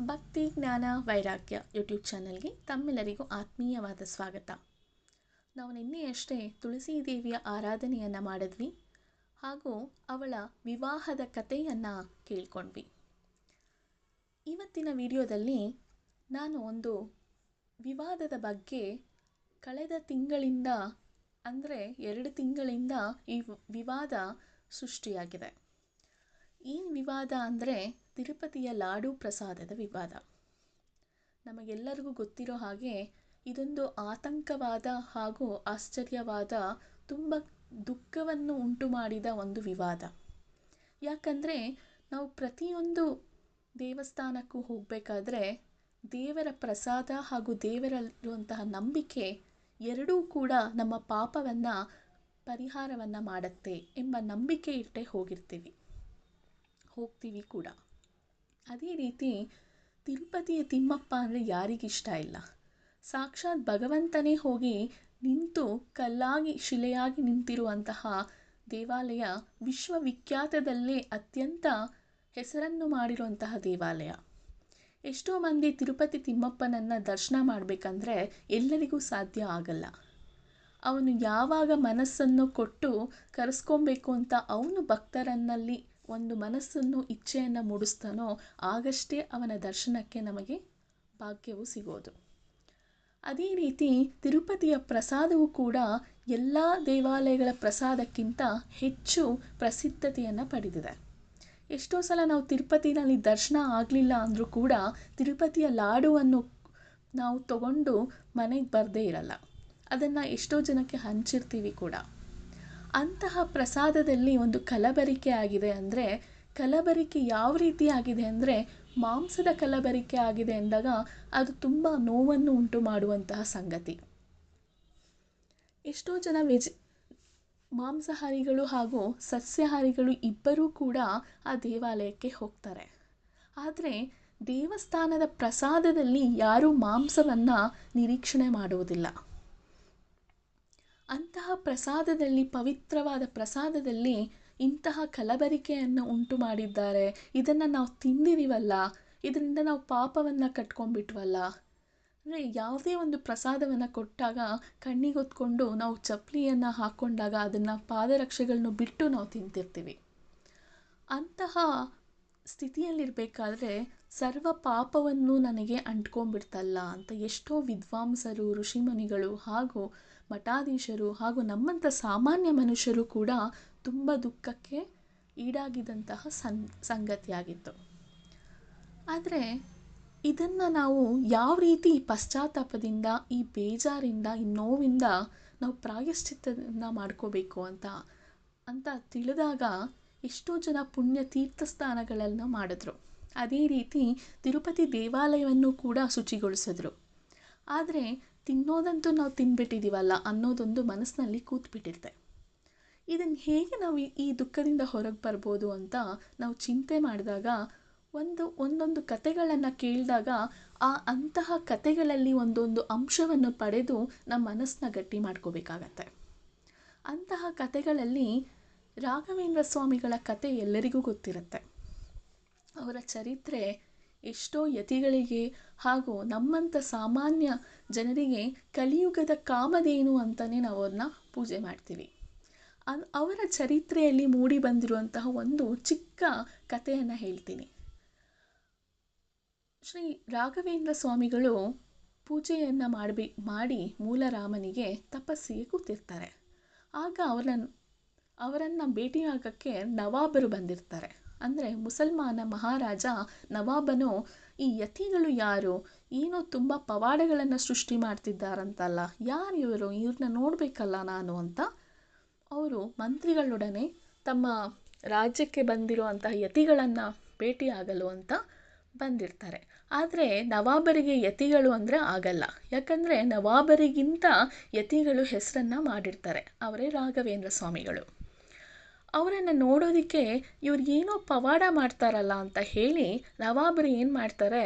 ಭಕ್ತಿ ಜ್ಞಾನ ವೈರಾಗ್ಯ ಯೂಟ್ಯೂಬ್ ಚಾನಲ್ಗೆ ತಮ್ಮೆಲ್ಲರಿಗೂ ಆತ್ಮೀಯವಾದ ಸ್ವಾಗತ. ನಾವು ನಿನ್ನೆಯಷ್ಟೇ ತುಳಸಿ ದೇವಿಯ ಆರಾಧನೆಯನ್ನು ಮಾಡಿದ್ವಿ ಹಾಗೂ ಅವಳ ವಿವಾಹದ ಕಥೆಯನ್ನು ಕೇಳ್ಕೊಂಡ್ವಿ. ಇವತ್ತಿನ ವಿಡಿಯೋದಲ್ಲಿ ನಾನು ಒಂದು ವಿವಾದದ ಬಗ್ಗೆ ಕಳೆದ ತಿಂಗಳಿಂದ ಅಂದರೆ 2 ತಿಂಗಳಿಂದ ಈ ವಿವಾದ ಸೃಷ್ಟಿಯಾಗಿದೆ. ಏನು ವಿವಾದ ಅಂದರೆ ತಿರುಪತಿಯ ಲಾಡು ಪ್ರಸಾದದ ವಿವಾದ. ನಮಗೆಲ್ಲರಿಗೂ ಗೊತ್ತಿರೋ ಹಾಗೆ ಇದೊಂದು ಆತಂಕವಾದ ಹಾಗೂ ಆಶ್ಚರ್ಯವಾದ ತುಂಬ ದುಃಖವನ್ನು ಉಂಟು ಮಾಡಿದ ಒಂದು ವಿವಾದ. ಯಾಕಂದರೆ ನಾವು ಪ್ರತಿಯೊಂದು ದೇವಸ್ಥಾನಕ್ಕೂ ಹೋಗಬೇಕಾದ್ರೆ ದೇವರ ಪ್ರಸಾದ ಹಾಗೂ ದೇವರಲ್ಲಿರುವಂತಹ ನಂಬಿಕೆ ಎರಡೂ ಕೂಡ ನಮ್ಮ ಪಾಪವನ್ನು ಪರಿಹಾರವನ್ನು ಮಾಡುತ್ತೆ ಎಂಬ ನಂಬಿಕೆ ಇಟ್ಟೇ ಹೋಗ್ತೀವಿ ಕೂಡ. ಅದೇ ರೀತಿ ತಿರುಪತಿಯ ತಿಮ್ಮಪ್ಪ ಅಂದರೆ ಯಾರಿಗಿಷ್ಟ ಇಲ್ಲ. ಸಾಕ್ಷಾತ್ ಭಗವಂತನೇ ಹೋಗಿ ನಿಂತು ಕಲ್ಲಾಗಿ ಶಿಲೆಯಾಗಿ ನಿಂತಿರುವಂತಹ ದೇವಾಲಯ, ವಿಶ್ವವಿಖ್ಯಾತದಲ್ಲೇ ಅತ್ಯಂತ ಹೆಸರನ್ನು ಮಾಡಿರುವಂತಹ ದೇವಾಲಯ. ಎಷ್ಟೋ ಮಂದಿ ತಿರುಪತಿ ತಿಮ್ಮಪ್ಪನನ್ನು ದರ್ಶನ ಮಾಡಬೇಕಂದ್ರೆ ಎಲ್ಲರಿಗೂ ಸಾಧ್ಯ ಆಗಲ್ಲ. ಅವನು ಯಾವಾಗ ಮನಸ್ಸನ್ನು ಕೊಟ್ಟು ಕರೆಸ್ಕೊಬೇಕು ಅಂತ ಅವನು ಭಕ್ತರನ್ನಲ್ಲಿ ಒಂದು ಮನಸ್ಸನ್ನು ಇಚ್ಛೆಯನ್ನು ಮೂಡಿಸ್ತಾನೋ ಆಗಷ್ಟೇ ಅವನ ದರ್ಶನಕ್ಕೆ ನಮಗೆ ಭಾಗ್ಯವು ಸಿಗೋದು. ಅದೇ ರೀತಿ ತಿರುಪತಿಯ ಪ್ರಸಾದವು ಕೂಡ ಎಲ್ಲ ದೇವಾಲಯಗಳ ಪ್ರಸಾದಕ್ಕಿಂತ ಹೆಚ್ಚು ಪ್ರಸಿದ್ಧತೆಯನ್ನು ಪಡೆದಿದೆ. ಎಷ್ಟೋ ಸಲ ನಾವು ತಿರುಪತಿನಲ್ಲಿ ದರ್ಶನ ಆಗಲಿಲ್ಲ ಅಂದರೂ ಕೂಡ ತಿರುಪತಿಯ ಲಾಡುವನ್ನು ನಾವು ತಗೊಂಡು ಮನೆಗೆ ಬರದೇ ಇರಲ್ಲ. ಅದನ್ನು ಎಷ್ಟೋ ಜನಕ್ಕೆ ಹಂಚಿರ್ತೀವಿ ಕೂಡ. ಅಂತಹ ಪ್ರಸಾದದಲ್ಲಿ ಒಂದು ಕಲಬೆರಕೆ ಆಗಿದೆ. ಅಂದರೆ ಕಲಬೆರಕೆ ಯಾವ ರೀತಿ ಆಗಿದೆ ಅಂದರೆ ಮಾಂಸದ ಕಲಬೆರಕೆ ಆಗಿದೆ ಎಂದಾಗ ಅದು ತುಂಬ ನೋವನ್ನು ಉಂಟು ಮಾಡುವಂತಹ ಸಂಗತಿ. ಎಷ್ಟೋ ಜನ ಮಾಂಸಾಹಾರಿಗಳು ಹಾಗೂ ಸಸ್ಯಾಹಾರಿಗಳು ಇಬ್ಬರೂ ಕೂಡ ಆ ದೇವಾಲಯಕ್ಕೆ ಹೋಗ್ತಾರೆ. ಆದರೆ ದೇವಸ್ಥಾನದ ಪ್ರಸಾದದಲ್ಲಿ ಯಾರೂ ಮಾಂಸವನ್ನು ನಿರೀಕ್ಷಣೆ ಮಾಡುವುದಿಲ್ಲ. ಅಂತಹ ಪ್ರಸಾದದಲ್ಲಿ, ಪವಿತ್ರವಾದ ಪ್ರಸಾದದಲ್ಲಿ ಇಂತಹ ಕಲಬೆರಕೆಯನ್ನು ಉಂಟು ಮಾಡಿದ್ದಾರೆ. ಇದನ್ನು ನಾವು ತಿಂದಿದ್ದೀವಲ್ಲ, ಇದರಿಂದ ನಾವು ಪಾಪವನ್ನು ಕಟ್ಕೊಂಡ್ಬಿಟ್ವಲ್ಲ. ಅಂದರೆ ಯಾವುದೇ ಒಂದು ಪ್ರಸಾದವನ್ನು ಕೊಟ್ಟಾಗ ಕಣ್ಣಿಗೊತ್ಕೊಂಡು ನಾವು ಚಪ್ಪಲಿಯನ್ನು ಹಾಕ್ಕೊಂಡಾಗ ಅದನ್ನು ಪಾದರಕ್ಷೆಗಳನ್ನು ಬಿಟ್ಟು ನಾವು ತಿಂತಿರ್ತೀವಿ. ಅಂತಹ ಸ್ಥಿತಿಯಲ್ಲಿರಬೇಕಾದ್ರೆ ಸರ್ವ ಪಾಪವನ್ನು ನನಗೆ ಅಂಟ್ಕೊಂಡ್ಬಿಡ್ತಲ್ಲ ಅಂತ ಎಷ್ಟೋ ವಿದ್ವಾಂಸರು, ಋಷಿಮುನಿಗಳು ಹಾಗೂ ಮಠಾಧೀಶರು ಹಾಗೂ ನಮ್ಮಂಥ ಸಾಮಾನ್ಯ ಮನುಷ್ಯರು ಕೂಡ ತುಂಬ ದುಃಖಕ್ಕೆ ಈಡಾಗಿದ್ದಂತಹ ಸಂಗತಿಯಾಗಿತ್ತು. ಆದರೆ ಇದನ್ನು ನಾವು ಯಾವ ರೀತಿ ಪಶ್ಚಾತ್ತಾಪದಿಂದ, ಈ ಬೇಜಾರಿಂದ, ಈ ನೋವಿಂದ ನಾವು ಪ್ರಾಯಶ್ಚಿತ್ತವನ್ನು ಮಾಡ್ಕೋಬೇಕು ಅಂತ ತಿಳಿದಾಗ ಎಷ್ಟೋ ಜನ ಪುಣ್ಯ ತೀರ್ಥ ಸ್ಥಾನಗಳನ್ನು ಮಾಡಿದ್ರು. ಅದೇ ರೀತಿ ತಿರುಪತಿ ದೇವಾಲಯವನ್ನು ಕೂಡ ಶುಚಿಗೊಳಿಸಿದ್ರು. ಆದರೆ ತಿನ್ನೋದಂತೂ ನಾವು ತಿಂದ್ಬಿಟ್ಟಿದ್ದೀವಲ್ಲ ಅನ್ನೋದೊಂದು ಮನಸ್ಸಿನಲ್ಲಿ ಕೂತ್ಬಿಟ್ಟಿರುತ್ತೆ. ಇದನ್ನು ಹೇಗೆ ನಾವು ಈ ದುಃಖದಿಂದ ಹೊರಗೆ ಬರ್ಬೋದು ಅಂತ ನಾವು ಚಿಂತೆ ಮಾಡಿದಾಗ ಒಂದೊಂದು ಕತೆಗಳನ್ನು ಕೇಳಿದಾಗ ಅಂತಹ ಕತೆಗಳಲ್ಲಿ ಒಂದೊಂದು ಅಂಶವನ್ನು ಪಡೆದು ನಮ್ಮ ಮನಸ್ಸನ್ನ ಗಟ್ಟಿ ಮಾಡ್ಕೋಬೇಕಾಗತ್ತೆ. ಅಂತಹ ಕತೆಗಳಲ್ಲಿ ರಾಘವೇಂದ್ರ ಸ್ವಾಮಿಗಳ ಕತೆ ಎಲ್ಲರಿಗೂ ಗೊತ್ತಿರುತ್ತೆ. ಅವರ ಚರಿತ್ರೆ ಎಷ್ಟೋ ಯತಿಗಳಿಗೆ ಹಾಗೂ ನಮ್ಮಂಥ ಸಾಮಾನ್ಯ ಜನರಿಗೆ ಕಲಿಯುಗದ ಕಾಮಧೇನು ಅಂತಲೇ ನಾವು ಅವ್ರನ್ನ ಪೂಜೆ ಮಾಡ್ತೀವಿ. ಅವರ ಚರಿತ್ರೆಯಲ್ಲಿ ಮೂಡಿ ಬಂದಿರುವಂತಹ ಒಂದು ಚಿಕ್ಕ ಕಥೆಯನ್ನು ಹೇಳ್ತೀನಿ. ಶ್ರೀ ರಾಘವೇಂದ್ರ ಸ್ವಾಮಿಗಳು ಪೂಜೆಯನ್ನು ಮಾಡಿ ಮೂಲರಾಮನಿಗೆ ತಪಸ್ಸಿಗೆ ಕೂತಿರ್ತಾರೆ. ಆಗ ಅವರನ್ನು ಭೇಟಿಯಾಗಕ್ಕೆ ನವಾಬರು ಬಂದಿರ್ತಾರೆ. ಅಂದರೆ ಮುಸಲ್ಮಾನ ಮಹಾರಾಜ ನವಾಬನು ಈ ಯತಿಗಳು ಯಾರು, ಏನೋ ತುಂಬ ಪವಾಡಗಳನ್ನು ಸೃಷ್ಟಿ ಮಾಡ್ತಿದ್ದಾರಂತಲ್ಲ, ಯಾರು ಇವ್ರನ್ನ ನೋಡಬೇಕಲ್ಲ ನಾನು ಅಂತ ಅವರು ಮಂತ್ರಿಗಳೊಡನೆ ತಮ್ಮ ರಾಜ್ಯಕ್ಕೆ ಬಂದಿರುವಂತಹ ಯತಿಗಳನ್ನು ಭೇಟಿಯಾಗಲು ಅಂತ ಬಂದಿರ್ತಾರೆ. ಆದರೆ ನವಾಬರಿಗೆ ಯತಿಗಳು ಅಂದರೆ ಆಗಲ್ಲ. ಯಾಕಂದರೆ ನವಾಬರಿಗಿಂತ ಯತಿಗಳು ಹೆಸರನ್ನು ಮಾಡಿರ್ತಾರೆ. ಅವರೇ ರಾಘವೇಂದ್ರ ಸ್ವಾಮಿಗಳು. ಅವರನ್ನು ನೋಡೋದಕ್ಕೆ ಇವ್ರಿಗೇನೋ ಪವಾಡ ಮಾಡ್ತಾರಲ್ಲ ಅಂತ ಹೇಳಿ ನವಾಬರು ಏನು ಮಾಡ್ತಾರೆ,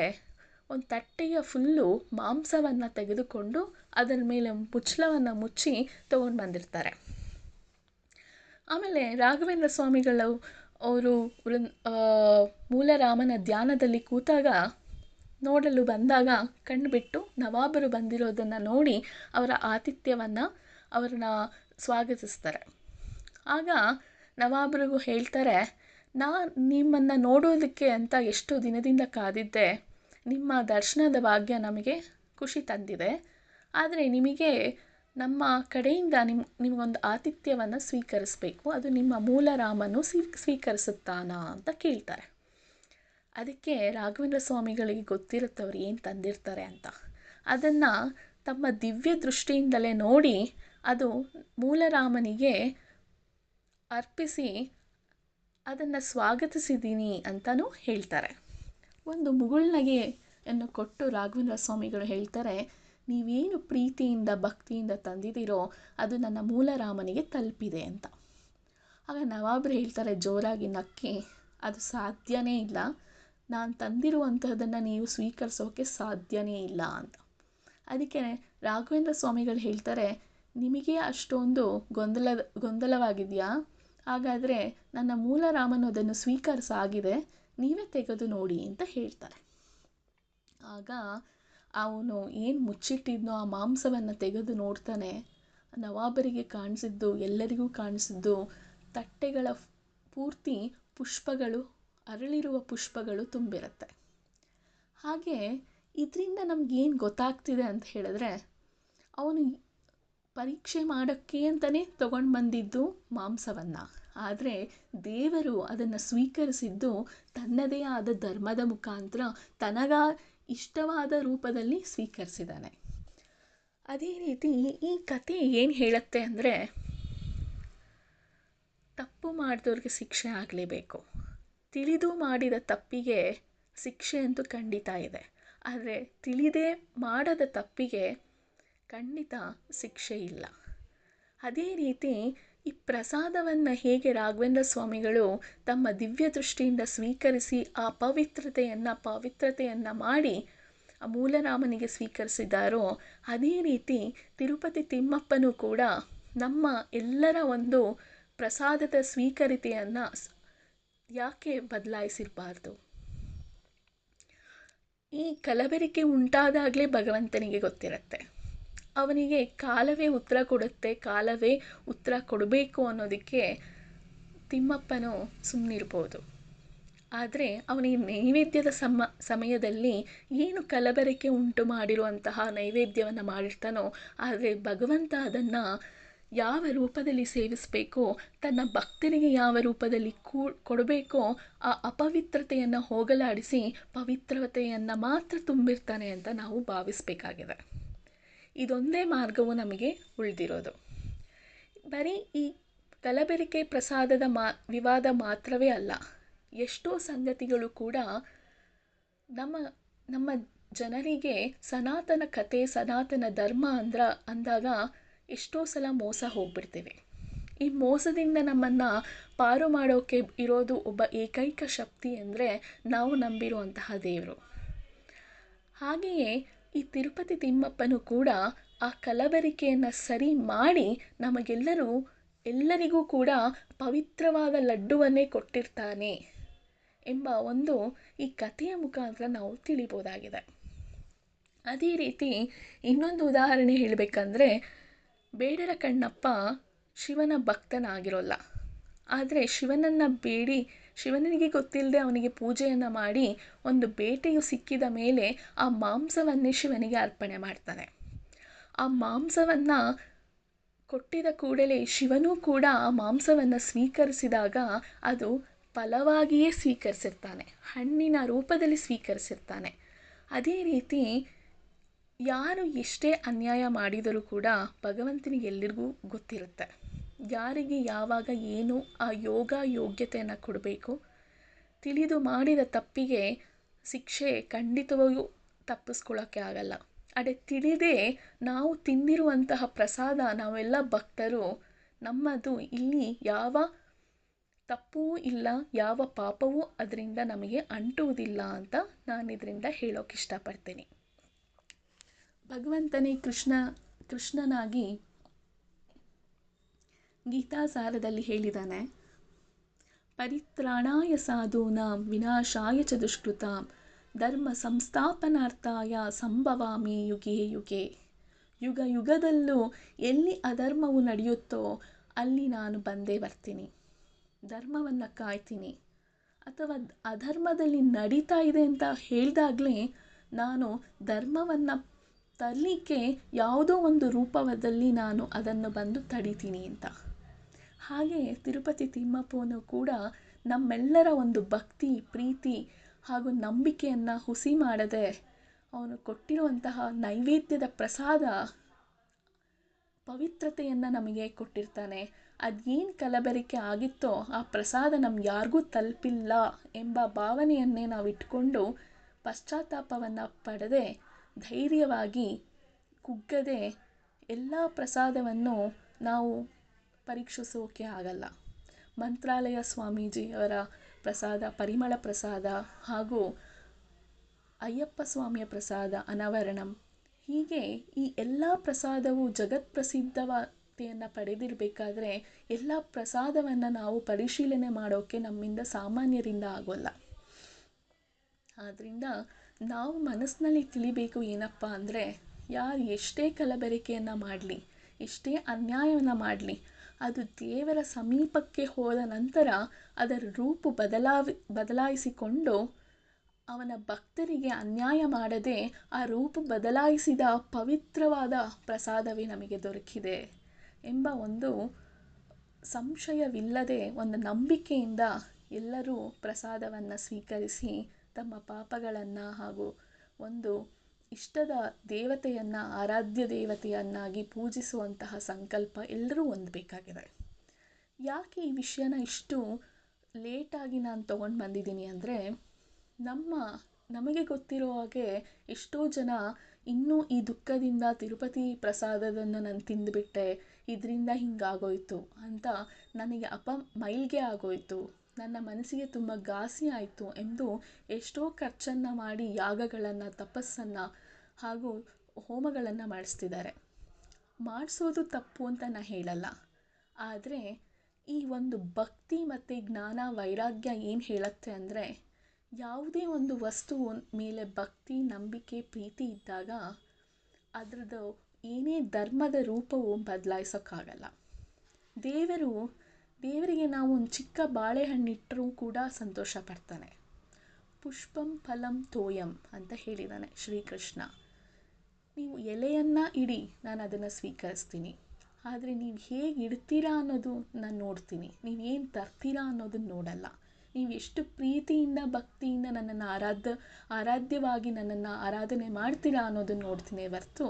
ಒಂದು ತಟ್ಟೆಯ ಫುಲ್ಲು ಮಾಂಸವನ್ನು ತೆಗೆದುಕೊಂಡು ಅದರ ಮೇಲೆ ಮುಚ್ಚಳವನ್ನು ಮುಚ್ಚಿ ತೊಗೊಂಡು ಬಂದಿರ್ತಾರೆ. ಆಮೇಲೆ ರಾಘವೇಂದ್ರ ಸ್ವಾಮಿಗಳು ಅವರು ಮೂಲರಾಮನ ಧ್ಯಾನದಲ್ಲಿ ಕೂತಾಗ ನೋಡಲು ಬಂದಾಗ ಕಣ್ಬಿಟ್ಟು ನವಾಬರು ಬಂದಿರೋದನ್ನು ನೋಡಿ ಅವರ ಆತಿಥ್ಯವನ್ನು ಅವ್ರನ್ನ ಸ್ವಾಗತಿಸ್ತಾರೆ. ಆಗ ನವಾಬರಿಗೂ ಹೇಳ್ತಾರೆ, ನಿಮ್ಮನ್ನು ನೋಡೋದಕ್ಕೆ ಅಂತ ಎಷ್ಟು ದಿನದಿಂದ ಕಾದಿದ್ದೆ, ನಿಮ್ಮ ದರ್ಶನದ ಭಾಗ್ಯ ನಮಗೆ ಖುಷಿ ತಂದಿದೆ. ಆದರೆ ನಿಮಗೆ ನಮ್ಮ ಕಡೆಯಿಂದ ನಿಮಗೊಂದು ಆತಿಥ್ಯವನ್ನು ಸ್ವೀಕರಿಸಬೇಕು, ಅದು ನಿಮ್ಮ ಮೂಲ ರಾಮನು ಸ್ವೀಕರಿಸುತ್ತಾನಾ ಅಂತ ಕೇಳ್ತಾರೆ. ಅದಕ್ಕೆ ರಾಘವೇಂದ್ರ ಸ್ವಾಮಿಗಳಿಗೆ ಗೊತ್ತಿರುತ್ತೆ ಅವ್ರು ಏನು ತಂದಿರ್ತಾರೆ ಅಂತ. ಅದನ್ನು ತಮ್ಮ ದಿವ್ಯ ದೃಷ್ಟಿಯಿಂದಲೇ ನೋಡಿ ಅದು ಮೂಲರಾಮನಿಗೆ ಅರ್ಪಿಸಿ ಅದನ್ನು ಸ್ವಾಗತಿಸಿದ್ದೀನಿ ಅಂತಲೂ ಹೇಳ್ತಾರೆ. ಒಂದು ಮುಗುಳ್ನಗೆಯನ್ನು ಕೊಟ್ಟು ರಾಘವೇಂದ್ರ ಸ್ವಾಮಿಗಳು ಹೇಳ್ತಾರೆ, ನೀವೇನು ಪ್ರೀತಿಯಿಂದ ಭಕ್ತಿಯಿಂದ ತಂದಿದ್ದೀರೋ ಅದು ನನ್ನ ಮೂಲರಾಮನಿಗೆ ತಲುಪಿದೆ ಅಂತ. ಆಗ ನವಾಬರು ಹೇಳ್ತಾರೆ ಜೋರಾಗಿ ನಕ್ಕಿ, ಅದು ಸಾಧ್ಯನೇ ಇಲ್ಲ, ನಾನು ತಂದಿರುವಂತಹದನ್ನು ನೀವು ಸ್ವೀಕರಿಸೋಕ್ಕೆ ಸಾಧ್ಯನೇ ಇಲ್ಲ ಅಂತ. ಅದಕ್ಕೆ ರಾಘವೇಂದ್ರ ಸ್ವಾಮಿಗಳು ಹೇಳ್ತಾರೆ, ನಿಮಗೆ ಅಷ್ಟೊಂದು ಗೊಂದಲವಾಗಿದೆಯಾ? ಹಾಗಾದರೆ ನನ್ನ ಮೂಲರಾಮನು ಅದನ್ನು ಸ್ವೀಕರಿಸಾಗಿದೆ, ನೀವೇ ತೆಗೆದು ನೋಡಿ ಅಂತ ಹೇಳ್ತಾರೆ. ಆಗ ಅವನು ಏನು ಮುಚ್ಚಿಟ್ಟಿದ್ನೋ ಆ ಮಾಂಸವನ್ನು ತೆಗೆದು ನೋಡ್ತಾನೆ. ನವಾಬರಿಗೆ ಕಾಣಿಸಿದ್ದು, ಎಲ್ಲರಿಗೂ ಕಾಣಿಸಿದ್ದು ತಟ್ಟೆಗಳ ಪೂರ್ತಿ ಪುಷ್ಪಗಳು, ಅರಳಿರುವ ಪುಷ್ಪಗಳು ತುಂಬಿರುತ್ತೆ. ಹಾಗೆ ಇದರಿಂದ ನಮಗೇನು ಗೊತ್ತಾಗ್ತಿದೆ ಅಂತ ಹೇಳಿದ್ರೆ, ಅವನು ಪರೀಕ್ಷೆ ಮಾಡೋಕ್ಕೆ ಅಂತಲೇ ತೊಗೊಂಡು ಬಂದಿದ್ದು ಮಾಂಸವನ್ನು, ಆದರೆ ದೇವರು ಅದನ್ನು ಸ್ವೀಕರಿಸಿದ್ದು ತನ್ನದೇ ಆದ ಧರ್ಮದ ಮುಖಾಂತರ ಇಷ್ಟವಾದ ರೂಪದಲ್ಲಿ ಸ್ವೀಕರಿಸಿದ್ದಾನೆ. ಅದೇ ರೀತಿ ಈ ಕತೆ ಏನು ಹೇಳುತ್ತೆ ಅಂದರೆ, ತಪ್ಪು ಮಾಡಿದವ್ರಿಗೆ ಶಿಕ್ಷೆ ಆಗಲೇಬೇಕು. ತಿಳಿದು ಮಾಡಿದ ತಪ್ಪಿಗೆ ಶಿಕ್ಷೆ ಅಂತೂ ಖಂಡಿತ ಇದೆ, ಆದರೆ ತಿಳಿದೇ ಮಾಡದ ತಪ್ಪಿಗೆ ಖಂಡಿತ ಶಿಕ್ಷೆ ಇಲ್ಲ. ಅದೇ ರೀತಿ ಈ ಪ್ರಸಾದವನ್ನು ಹೇಗೆ ರಾಘವೇಂದ್ರ ಸ್ವಾಮಿಗಳು ತಮ್ಮ ದಿವ್ಯ ದೃಷ್ಟಿಯಿಂದ ಸ್ವೀಕರಿಸಿ ಆ ಪವಿತ್ರತೆಯನ್ನು ಮಾಡಿ ಆ ಮೂಲರಾಮನಿಗೆ ಸ್ವೀಕರಿಸಿದ್ದಾರೋ, ಅದೇ ರೀತಿ ತಿರುಪತಿ ತಿಮ್ಮಪ್ಪನೂ ಕೂಡ ನಮ್ಮ ಎಲ್ಲರ ಒಂದು ಪ್ರಸಾದದ ಸ್ವೀಕರಿತೆಯನ್ನು ಯಾಕೆ ಬದಲಾಯಿಸಿರಬಾರ್ದು? ಈ ಕಲಬೆರಕೆ ಉಂಟಾದಾಗಲೇ ಭಗವಂತನಿಗೆ ಗೊತ್ತಿರುತ್ತೆ, ಅವನಿಗೆ ಕಾಲವೇ ಉತ್ತರ ಕೊಡುತ್ತೆ, ಕಾಲವೇ ಉತ್ತರ ಕೊಡಬೇಕು ಅನ್ನೋದಕ್ಕೆ ತಿಮ್ಮಪ್ಪನು ಸುಮ್ಮನಿರ್ಬೋದು. ಆದರೆ ಅವನಿಗೆ ನೈವೇದ್ಯದ ಸಮಯದಲ್ಲಿ ಏನು ಕಲಬೆರಕೆ ಉಂಟು ಮಾಡಿರುವಂತಹ ನೈವೇದ್ಯವನ್ನು ಮಾಡಿರ್ತಾನೋ, ಆದರೆ ಭಗವಂತ ಅದನ್ನು ಯಾವ ರೂಪದಲ್ಲಿ ಸೇವಿಸಬೇಕೋ, ತನ್ನ ಭಕ್ತರಿಗೆ ಯಾವ ರೂಪದಲ್ಲಿ ಕೊಡಬೇಕೋ ಆ ಅಪವಿತ್ರತೆಯನ್ನು ಹೋಗಲಾಡಿಸಿ ಪವಿತ್ರತೆಯನ್ನು ಮಾತ್ರ ತುಂಬಿರ್ತಾನೆ ಅಂತ ನಾವು ಭಾವಿಸಬೇಕಾಗಿದೆ. ಇದೊಂದೇ ಮಾರ್ಗವು ನಮಗೆ ಉಳಿದಿರೋದು. ಬರೀ ಈ ಕಲಬೆರಕೆ ಪ್ರಸಾದದ ವಿವಾದ ಮಾತ್ರವೇ ಅಲ್ಲ, ಎಷ್ಟೋ ಸಂಗತಿಗಳು ಕೂಡ ನಮ್ಮ ಜನರಿಗೆ ಸನಾತನ ಕತೆ, ಸನಾತನ ಧರ್ಮ ಅಂದಾಗ ಎಷ್ಟೋ ಸಲ ಮೋಸ ಹೋಗ್ಬಿಡ್ತೇವೆ. ಈ ಮೋಸದಿಂದ ನಮ್ಮನ್ನು ಪಾರು ಮಾಡೋಕ್ಕೆ ಇರೋದು ಒಬ್ಬ ಏಕೈಕ ಶಕ್ತಿ ಅಂದರೆ ನಾವು ನಂಬಿರುವಂತಹ ದೇವರು. ಹಾಗೆಯೇ ಈ ತಿರುಪತಿ ತಿಮ್ಮಪ್ಪನು ಕೂಡ ಆ ಕಲಬೆರಕೆಯನ್ನು ಸರಿ ಮಾಡಿ ಎಲ್ಲರಿಗೂ ಕೂಡ ಪವಿತ್ರವಾದ ಲಡ್ಡುವನ್ನೇ ಕೊಟ್ಟಿರ್ತಾನೆ ಎಂಬ ಒಂದು ಈ ಕಥೆಯ ಮುಖಾಂತರ ನಾವು ತಿಳಿಬೋದಾಗಿದೆ. ಅದೇ ರೀತಿ ಇನ್ನೊಂದು ಉದಾಹರಣೆ ಹೇಳಬೇಕಂದ್ರೆ, ಬೇಡರ ಕಣ್ಣಪ್ಪ ಶಿವನ ಭಕ್ತನಾಗಿರೋಲ್ಲ, ಆದರೆ ಶಿವನಿಗೆ ಗೊತ್ತಿಲ್ಲದೆ ಅವನಿಗೆ ಪೂಜೆಯನ್ನು ಮಾಡಿ ಒಂದು ಬೇಟೆಯು ಸಿಕ್ಕಿದ ಮೇಲೆ ಆ ಮಾಂಸವನ್ನೇ ಶಿವನಿಗೆ ಅರ್ಪಣೆ ಮಾಡ್ತಾನೆ. ಆ ಮಾಂಸವನ್ನು ಕೊಟ್ಟಿದ ಕೂಡಲೇ ಶಿವನೂ ಕೂಡ ಆ ಮಾಂಸವನ್ನು ಸ್ವೀಕರಿಸಿದಾಗ ಅದು ಫಲವಾಗಿಯೇ ಸ್ವೀಕರಿಸಿರ್ತಾನೆ, ಹಣ್ಣಿನ ರೂಪದಲ್ಲಿ ಸ್ವೀಕರಿಸಿರ್ತಾನೆ. ಅದೇ ರೀತಿ ಯಾರು ಎಷ್ಟೇ ಅನ್ಯಾಯ ಮಾಡಿದರೂ ಕೂಡ ಭಗವಂತನಿಗೆ ಎಲ್ಲರಿಗೂ ಗೊತ್ತಿರುತ್ತೆ, ಯಾರಿಗೆ ಯಾವಾಗ ಏನು ಆ ಯೋಗ್ಯತೆಯನ್ನು ಕೊಡಬೇಕು. ತಿಳಿದು ಮಾಡಿದ ತಪ್ಪಿಗೆ ಶಿಕ್ಷೆ ಖಂಡಿತವಾಗಿಯೂ ತಪ್ಪಿಸ್ಕೊಳ್ಳೋಕ್ಕೆ ಆಗಲ್ಲ. ಅದೇ ತಿಳಿದೇ ನಾವು ತಿಂದಿರುವಂತಹ ಪ್ರಸಾದ, ನಾವೆಲ್ಲ ಭಕ್ತರು, ನಮ್ಮದು ಇಲ್ಲಿ ಯಾವ ತಪ್ಪೂ ಇಲ್ಲ, ಯಾವ ಪಾಪವೂ ಅದರಿಂದ ನಮಗೆ ಅಂಟುವುದಿಲ್ಲ ಅಂತ ನಾನು ಇದರಿಂದ ಹೇಳೋಕೆ ಇಷ್ಟಪಡ್ತೀನಿ. ಭಗವಂತನೇ ಕೃಷ್ಣನಾಗಿ ಗೀತಾಸಾರದಲ್ಲಿ ಹೇಳಿದ್ದಾನೆ, ಪರಿತ್ರಾಣಾಯ ಸಾಧೂನಾಂ ವಿನಾಶಾಯ ಚ ದುಷ್ಕೃತಾಂ ಧರ್ಮ ಸಂಸ್ಥಾಪನಾರ್ಥಾಯ ಸಂಭವಾಮಿ ಯುಗೆ ಯುಗೆ. ಯುಗ ಯುಗದಲ್ಲೂ ಎಲ್ಲಿ ಅಧರ್ಮವು ನಡೆಯುತ್ತೋ ಅಲ್ಲಿ ನಾನು ಬಂದೇ ಬರ್ತೀನಿ, ಧರ್ಮವನ್ನು ಕಾಯ್ತೀನಿ. ಅಥವಾ ಅಧರ್ಮದಲ್ಲಿ ನಡೀತಾ ಇದೆ ಅಂತ ಹೇಳಿದಾಗಲೇ ನಾನು ಧರ್ಮವನ್ನು ತರಲಿಕ್ಕೆ ಯಾವುದೋ ಒಂದು ರೂಪದಲ್ಲಿ ನಾನು ಅದನ್ನು ಬಂದು ತಡಿತೀನಿ ಅಂತ. ಹಾಗೆ ತಿರುಪತಿ ತಿಮ್ಮಪ್ಪನು ಕೂಡ ನಮ್ಮೆಲ್ಲರ ಒಂದು ಭಕ್ತಿ, ಪ್ರೀತಿ ಹಾಗೂ ನಂಬಿಕೆಯನ್ನು ಹುಸಿ ಮಾಡದೆ ಅವನು ಕೊಟ್ಟಿರುವಂತಹ ನೈವೇದ್ಯದ ಪ್ರಸಾದ ಪವಿತ್ರತೆಯನ್ನು ನಮಗೆ ಕೊಟ್ಟಿರ್ತಾನೆ. ಅದೇನು ಕಲಬೆರಕೆ ಆಗಿತ್ತೋ ಆ ಪ್ರಸಾದ ನಮ್ಗೆ ಯಾರಿಗೂ ತಲುಪಿಲ್ಲ ಎಂಬ ಭಾವನೆಯನ್ನೇ ನಾವು ಇಟ್ಕೊಂಡು ಪಶ್ಚಾತ್ತಾಪವನ್ನು ಪಡೆದೇ ಧೈರ್ಯವಾಗಿ ಕುಗ್ಗದೆ ಎಲ್ಲ ಪ್ರಸಾದವನ್ನು ನಾವು ಪರೀಕ್ಷಿಸೋಕೆ ಆಗಲ್ಲ. ಮಂತ್ರಾಲಯ ಸ್ವಾಮೀಜಿಯವರ ಪ್ರಸಾದ, ಪರಿಮಳ ಪ್ರಸಾದ ಹಾಗೂ ಅಯ್ಯಪ್ಪ ಸ್ವಾಮಿಯ ಪ್ರಸಾದ ಅನಾವರಣಂ, ಹೀಗೆ ಈ ಎಲ್ಲ ಪ್ರಸಾದವು ಜಗತ್ಪ್ರಸಿದ್ಧತೆಯನ್ನು ಪಡೆದಿರಬೇಕಾದ್ರೆ ಎಲ್ಲ ಪ್ರಸಾದವನ್ನು ನಾವು ಪರಿಶೀಲನೆ ಮಾಡೋಕ್ಕೆ ನಮ್ಮಿಂದ ಸಾಮಾನ್ಯರಿಂದ ಆಗೋಲ್ಲ. ಆದ್ದರಿಂದ ನಾವು ಮನಸ್ಸಿನಲ್ಲಿ ತಿಳಿಬೇಕು ಏನಪ್ಪ ಅಂದರೆ, ಯಾರು ಎಷ್ಟೇ ಕಲಬೆರಕೆಯನ್ನು ಮಾಡಲಿ, ಎಷ್ಟೇ ಅನ್ಯಾಯವನ್ನು ಮಾಡಲಿ, ಅದು ದೇವರ ಸಮೀಪಕ್ಕೆ ಹೋದ ನಂತರ ಅದರ ರೂಪು ಬದಲಾಯಿಸಿಕೊಂಡು ಅವನ ಭಕ್ತರಿಗೆ ಅನ್ಯಾಯ ಮಾಡದೆ ಆ ರೂಪು ಬದಲಾಯಿಸಿದ ಪವಿತ್ರವಾದ ಪ್ರಸಾದವೇ ನಮಗೆ ದೊರಕಿದೆ ಎಂಬ ಒಂದು ಸಂಶಯವಿಲ್ಲದೆ ಒಂದು ನಂಬಿಕೆಯಿಂದ ಎಲ್ಲರೂ ಪ್ರಸಾದವನ್ನು ಸ್ವೀಕರಿಸಿ ತಮ್ಮ ಪಾಪಗಳನ್ನು ಹಾಗೂ ಒಂದು ಇಷ್ಟದ ದೇವತೆಯನ್ನು, ಆರಾಧ್ಯ ದೇವತೆಯನ್ನಾಗಿ ಪೂಜಿಸುವಂತಹ ಸಂಕಲ್ಪ ಎಲ್ಲರೂ ಹೊಂದಬೇಕಾಗಿದೆ. ಯಾಕೆ ಈ ವಿಷಯನ ಇಷ್ಟು ಲೇಟಾಗಿ ನಾನು ತೊಗೊಂಡು ಬಂದಿದ್ದೀನಿ ಅಂದರೆ, ನಮಗೆ ಗೊತ್ತಿರೋ ಹಾಗೆ ಎಷ್ಟೋ ಜನ ಇನ್ನೂ ಈ ದುಃಖದಿಂದ ತಿರುಪತಿ ಪ್ರಸಾದವನ್ನು ನಾನು ತಿಂದುಬಿಟ್ಟೆ, ಇದರಿಂದ ಹಿಂಗಾಗೋಯ್ತು ಅಂತ ನನಗೆ ಮೈಲ್ಗೆ ಆಗೋಯ್ತು, ನನ್ನ ಮನಸ್ಸಿಗೆ ತುಂಬ ಘಾಸಿ ಆಯಿತು ಎಂದು ಎಷ್ಟೋ ಖರ್ಚನ್ನು ಮಾಡಿ ಯಾಗಗಳನ್ನು, ತಪಸ್ಸನ್ನು ಹಾಗೂ ಹೋಮಗಳನ್ನು ಮಾಡಿಸ್ತಿದ್ದಾರೆ. ಮಾಡಿಸೋದು ತಪ್ಪು ಅಂತ ನಾನು ಹೇಳಲ್ಲ. ಆದರೆ ಈ ಒಂದು ಭಕ್ತಿ ಮತ್ತು ಜ್ಞಾನ, ವೈರಾಗ್ಯ ಏನು ಹೇಳುತ್ತೆ ಅಂದರೆ, ಯಾವುದೇ ಒಂದು ವಸ್ತು ಮೇಲೆ ಭಕ್ತಿ, ನಂಬಿಕೆ, ಪ್ರೀತಿ ಇದ್ದಾಗ ಅದರದ್ದು ಏನೇ ಧರ್ಮದ ರೂಪವು ಬದಲಾಯಿಸೋಕ್ಕಾಗಲ್ಲ. ದೇವರಿಗೆ ನಾವು ಒಂದು ಚಿಕ್ಕ ಬಾಳೆಹಣ್ಣಿಟ್ಟರೂ ಕೂಡ ಸಂತೋಷ ಪಡ್ತಾನೆ. ಪುಷ್ಪಂ ಫಲಂ ತೋಯಂ ಅಂತ ಹೇಳಿದ್ದಾನೆ ಶ್ರೀಕೃಷ್ಣ. ನೀವು ಎಲೆಯನ್ನು ಇಡಿ, ನಾನು ಅದನ್ನು ಸ್ವೀಕರಿಸ್ತೀನಿ. ಆದರೆ ನೀವು ಹೇಗೆ ಇಡ್ತೀರಾ ಅನ್ನೋದು ನಾನು ನೋಡ್ತೀನಿ, ನೀವೇನು ತರ್ತೀರಾ ಅನ್ನೋದನ್ನು ನೋಡಲ್ಲ. ನೀವು ಎಷ್ಟು ಪ್ರೀತಿಯಿಂದ, ಭಕ್ತಿಯಿಂದ ನನ್ನನ್ನು ಆರಾಧ್ಯವಾಗಿ ನನ್ನನ್ನು ಆರಾಧನೆ ಮಾಡ್ತೀರಾ ಅನ್ನೋದನ್ನು ನೋಡ್ತೀನಿ ಹೊರತು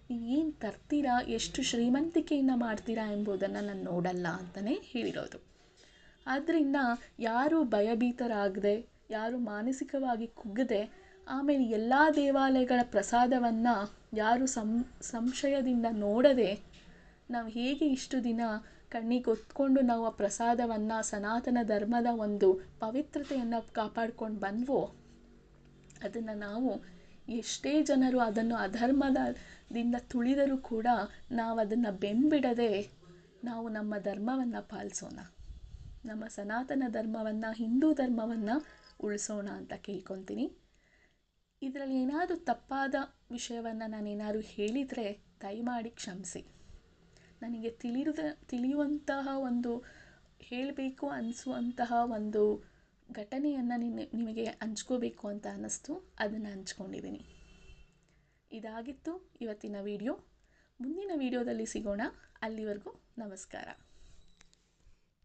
ನೀವು ಏನು ತರ್ತೀರಾ, ಎಷ್ಟು ಶ್ರೀಮಂತಿಕೆಯಿಂದ ಮಾಡ್ತೀರಾ ಎಂಬುದನ್ನು ನಾನು ನೋಡಲ್ಲ ಅಂತಲೇ ಹೇಳಿರೋದು. ಆದ್ದರಿಂದ ಯಾರೂ ಭಯಭೀತರಾಗದೆ, ಯಾರು ಮಾನಸಿಕವಾಗಿ ಕುಗ್ಗದೆ, ಆಮೇಲೆ ಎಲ್ಲ ದೇವಾಲಯಗಳ ಪ್ರಸಾದವನ್ನು ಯಾರು ಸಂಶಯದಿಂದ ನೋಡದೆ, ನಾವು ಹೇಗೆ ಇಷ್ಟು ದಿನ ಕಣ್ಣಿಗೆ ಹೊತ್ಕೊಂಡು ನಾವು ಆ ಪ್ರಸಾದವನ್ನು, ಸನಾತನ ಧರ್ಮದ ಒಂದು ಪವಿತ್ರತೆಯನ್ನು ಕಾಪಾಡ್ಕೊಂಡು ಬಂದ್ವೋ, ಅದನ್ನು ನಾವು ಎಷ್ಟೇ ಜನರು ಅದನ್ನು ಅಧರ್ಮದಿಂದ ತುಳಿದರೂ ಕೂಡ ನಾವು ಅದನ್ನು ಬೆಂಬಿಡದೆ ನಾವು ನಮ್ಮ ಧರ್ಮವನ್ನು ಪಾಲಿಸೋಣ, ನಮ್ಮ ಸನಾತನ ಧರ್ಮವನ್ನು, ಹಿಂದೂ ಧರ್ಮವನ್ನು ಉಳಿಸೋಣ ಅಂತ ಕೇಳ್ಕೊತೀನಿ. ಇದರಲ್ಲಿ ಏನಾದರೂ ತಪ್ಪಾದ ವಿಷಯವನ್ನು ನಾನೇನಾದ್ರು ಹೇಳಿದರೆ ದಯಮಾಡಿ ಕ್ಷಮಿಸಿ. ನನಗೆ ತಿಳಿಯುವಂತಹ ಒಂದು ಹೇಳಬೇಕು ಅನಿಸುವಂತಹ ಒಂದು ಘಟನೆಯನ್ನು ನಿಮಗೆ ಹಂಚ್ಕೋಬೇಕು ಅಂತ ಅನ್ನಿಸ್ತು, ಅದನ್ನು ಹಂಚ್ಕೊಂಡಿದ್ದೀನಿ. ಇದಾಗಿತ್ತು ಇವತ್ತಿನ ವಿಡಿಯೋ. ಮುಂದಿನ ವಿಡಿಯೋದಲ್ಲಿ ಸಿಗೋಣ. ಅಲ್ಲಿವರೆಗೂ ನಮಸ್ಕಾರ.